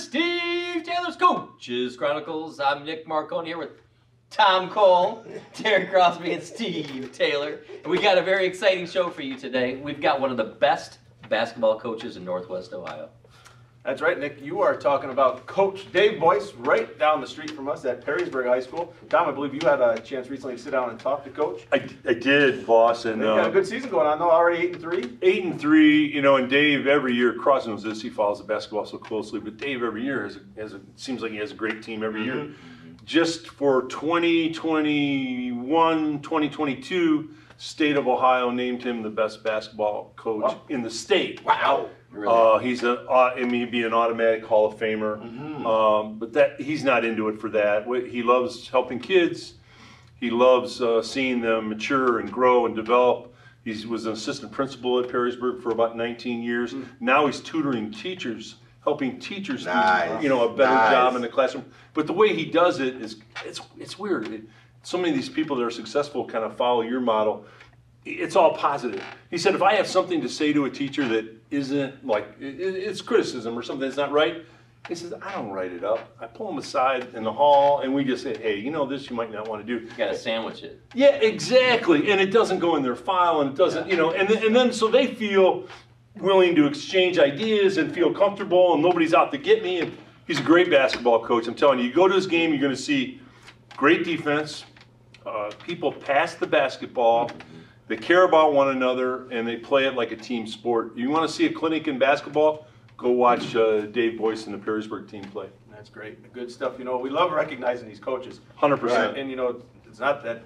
Steve Taylor's Coaches Chronicles. I'm Nick Marcone here with Tom Cole, Derek Crosby, and Steve Taylor. And we got a very exciting show for you today. We've got one of the best basketball coaches in Northwest Ohio. That's right, Nick. You are talking about Coach Dave Boyce right down the street from us at Perrysburg High School. Tom, I believe you had a chance recently to sit down and talk to Coach. I did, boss. And you got a good season going on, though, already 8-3? 8-3, you know, and Dave every year, Crosby knows this, he follows the basketball so closely, but Dave every year seems like he has a great team every year. Just for 2021, 2022, State of Ohio named him the best basketball coach in the state. Wow. Really? He'd be an automatic Hall of Famer, but he's not into it for that. He loves helping kids. He loves seeing them mature and grow and develop. He was an assistant principal at Perrysburg for about 19 years. Now he's tutoring teachers, helping teachers do, a better job in the classroom. But the way he does it is, it's weird. So many of these people that are successful kind of follow your model. It's all positive. He said, if I have something to say to a teacher that isn't like, it's criticism or something that's not right, he says, I don't write it up. I pull them aside in the hall and we just say, hey, you know, this you might not want to do. You got to sandwich it. Yeah, exactly. And it doesn't go in their file and it doesn't, and then so they feel willing to exchange ideas and feel comfortable and nobody's out to get me. And he's a great basketball coach. I'm telling you, you go to his game, you're going to see great defense. People pass the basketball. They care about one another, and they play it like a team sport. You want to see a clinic in basketball? Go watch Dave Boyce and the Perrysburg team play. That's great. Good stuff. You know, we love recognizing these coaches. 100%. Right? And, it's not that,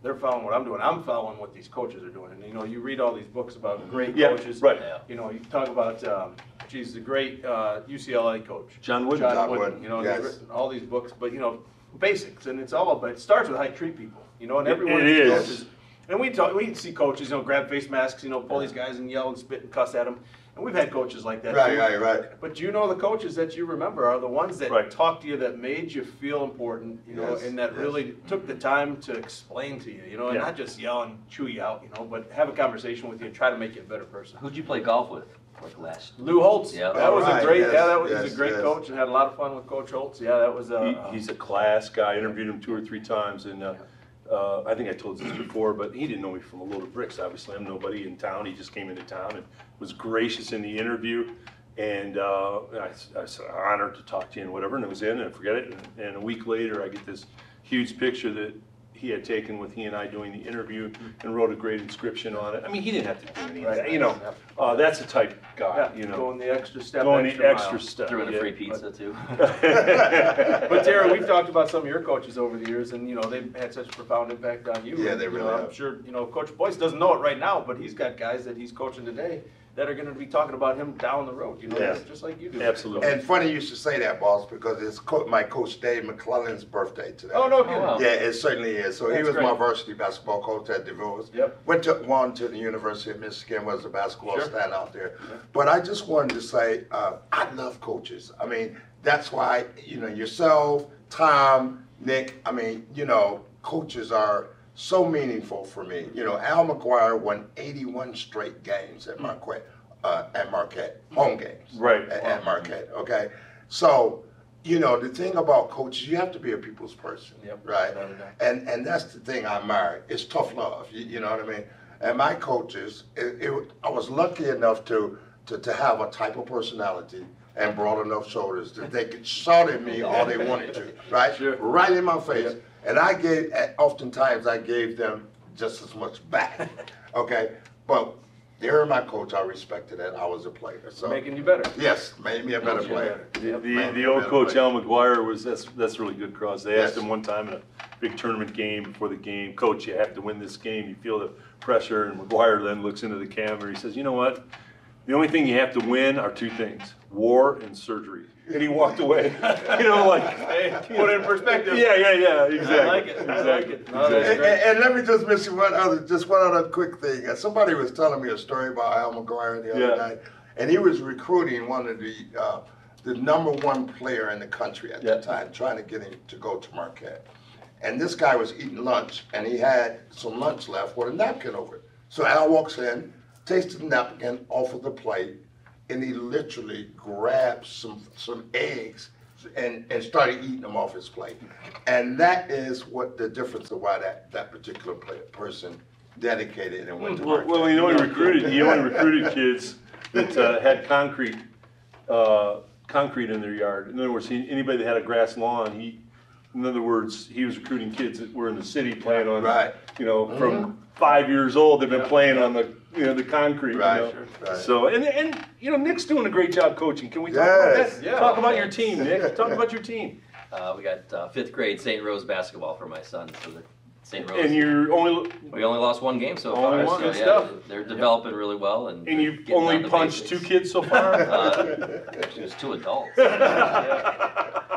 they're following what I'm doing. I'm following what these coaches are doing. And, you read all these books about great coaches. Right. You talk about, the great UCLA coach. John Wooden. He's written all these books, but, basics. And it's all about, it starts with how you treat people. And everyone coaches. And we see coaches, grab face masks, pull these guys and yell and spit and cuss at them. And we've had coaches like that. Right. But the coaches that you remember are the ones that talk to you, that made you feel important, and that really took the time to explain to you, and not just yell and chew you out, but have a conversation with you and try to make you a better person. Who'd you play golf with? Like last? Lou Holtz. Yeah, that was a great. He's a great coach and had a lot of fun with Coach Holtz. Yeah, that was. He's a class guy. I interviewed him 2 or 3 times, and I think I told this before, but he didn't know me from a load of bricks. Obviously, I'm nobody in town. He just came into town and was gracious in the interview, and I was honored to talk to you and whatever. And it was in, and I forget it. And a week later, I get this huge picture that he had taken with he and I doing the interview, and wrote a great inscription on it. I mean, he didn't have to do anything. That's the type guy. Going the extra step. Going the extra step. Threw in a free pizza too. But Tara, we've talked about some of your coaches over the years, and they've had such a profound impact on you. Yeah, they really have. I'm sure Coach Boyce doesn't know it right now, but he's got guys that he's coaching today that are going to be talking about him down the road. Just like you do. Absolutely. And funny you should say that, boss, because it's my coach Dave McClellan's birthday today. Oh, no kidding. Oh, wow. Yeah, it certainly is. So he was great. my varsity basketball coach at DeVos. Yep. Went to the University of Michigan, was a basketball standout there. But I just wanted to say, I love coaches. I mean, that's why, yourself, Tom, Nick, coaches are so meaningful for me. Al McGuire won 81 straight games at Marquette, home games. Right. At Marquette, okay? So, the thing about coaches, you have to be a people's person, right? And that's the thing I admire. It's tough love, you know what I mean? And my coaches, I was lucky enough to have a type of personality and broad enough shoulders that they could shout at me all they wanted to, right? Sure. Right in my face. And oftentimes I gave them just as much back, okay? But they're my coach. I respected it. I was a player. So making you better. Yes, made me a better player. The old coach Al McGuire that's really good, Cross. They asked him one time in a big tournament game before the game, Coach, you have to win this game. You feel the pressure, and McGuire then looks into the camera. He says, you know what? The only thing you have to win are 2 things: war and surgery. And he walked away. Put it in perspective. Yeah, exactly. I like it. No, and let me just mention one other quick thing. Somebody was telling me a story about Al McGuire the other night, and he was recruiting one of the #1 player in the country at that time, trying to get him to go to Marquette. And this guy was eating lunch, and he had some lunch left with a napkin over it. So Al walks in, takes the napkin off of the plate, and he literally grabbed some eggs and started eating them off his plate. And that is what the difference of why that particular person dedicated and went to work. Well, he only recruited kids that had concrete in their yard. In other words, anybody that had a grass lawn, in other words, he was recruiting kids that were in the city playing on, Right. From 5 years old, they've been playing on the concrete. Right, right. So, and Nick's doing a great job coaching. Can we talk about that? Yeah. Talk about your team, Nick. Talk about your team. We got 5th grade St. Rose basketball for my son. So St. Rose. And we only lost 1 game so Only far. one. So, Good yeah, stuff. they're developing really well. And you've getting only down to punched basics. 2 kids so far? There's 2 adults.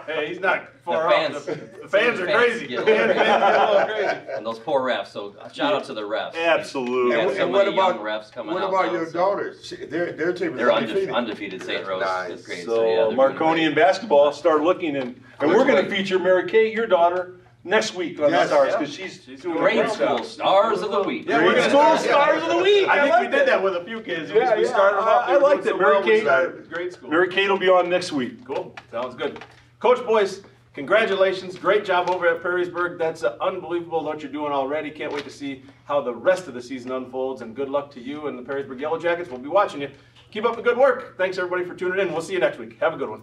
Hey, he's not far fans- off. The fans are crazy. get a The little fans get a little crazy. And those poor refs. So shout out to the refs. Absolutely. We had And so what many about- young refs coming What out. about now, your so daughters? Their team is They're undefeated. undefeated St. Rose Nice. 5th grade. So yeah, they're doing Marconi great. and basketball, start looking and we're going to feature Mary Kate, your daughter, next week on Yes, Stars yeah. because she's doing Grade great school stuff. stars of the week. Yeah, Grade we're gonna school start- stars of the week. I think like we did that with a few kids. We Yeah, started them off. I like that. Mary Kate, Grade school. Mary Kate will be on next week. Cool. Sounds good. Coach Boyce, congratulations. Great job over at Perrysburg. That's unbelievable what you're doing already. Can't wait to see how the rest of the season unfolds. And good luck to you and the Perrysburg Yellow Jackets. We'll be watching you. Keep up the good work. Thanks, everybody, for tuning in. We'll see you next week. Have a good one.